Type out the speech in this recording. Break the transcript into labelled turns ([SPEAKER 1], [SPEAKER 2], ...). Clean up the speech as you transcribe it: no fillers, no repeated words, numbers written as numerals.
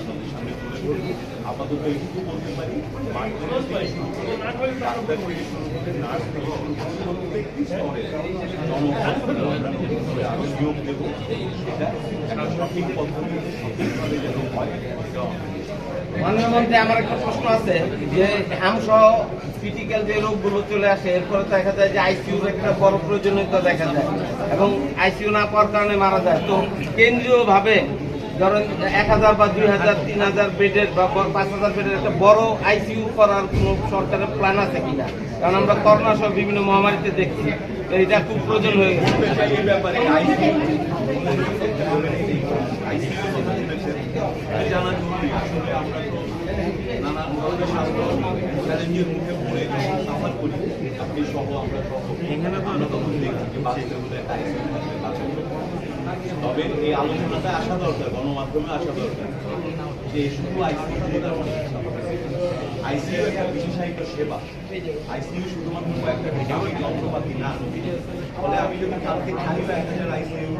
[SPEAKER 1] আপনাদের সামনে তুলে ধরবো। আপাতত একটু বলতে পারি ডাক্তার থেকে শুরু করে নার্স থেকে শুরু করে প্রত্যেকটি স্তরে আরো নিয়োগ দেব। এটা একটা সঠিক পদ্ধতিতে সঠিকভাবে যেন হয় এটা
[SPEAKER 2] মাননীয় মন্ত্রী, আমার একটা প্রশ্ন আছে যে হামসহ ক্রিটিক্যাল যে রোগগুলো চলে আসে এরপরে দেখা যায় যে আইসিইউর একটা বড় প্রয়োজনীয়তা দেখা যায় এবং আইসিইউ না পাওয়ার কারণে মারা যায়। তো কেন্দ্রীয় ভাবে ধরেন 1000 বা 2000 3000 বেডের বা 5000 বেডের একটা বড় আইসিইউ করার কোন সরকারের প্ল্যান আছে কিনা? কারণ আমরা করোনা সহ বিভিন্ন মহামারীতে দেখছি, তো এটা খুব প্রয়োজন হয়ে গেছে।
[SPEAKER 1] এই ব্যাপারে আইসিইউ জানা জরুরি। আসলে আমরা তো নানান ধরনের স্বাস্থ্য চ্যালেঞ্জের মুখে পড়ে সাফার করি, আপনি সহ আমরা সহ। আমরা তখন দেখছি যে বাঁচতে হলে আইসিইউ থাকবে, বাঁচতে তবে এই আলোচনাটা আসা দরকার, গণমাধ্যমে আসা দরকার যে শুধু আইসিইউ একটা বিশেষায়িত সেবা। আইসিইউ শুধুমাত্র একটা যন্ত্রপাতি না। ফলে আমি যদি কালকে খালি 1000 আইসিইউ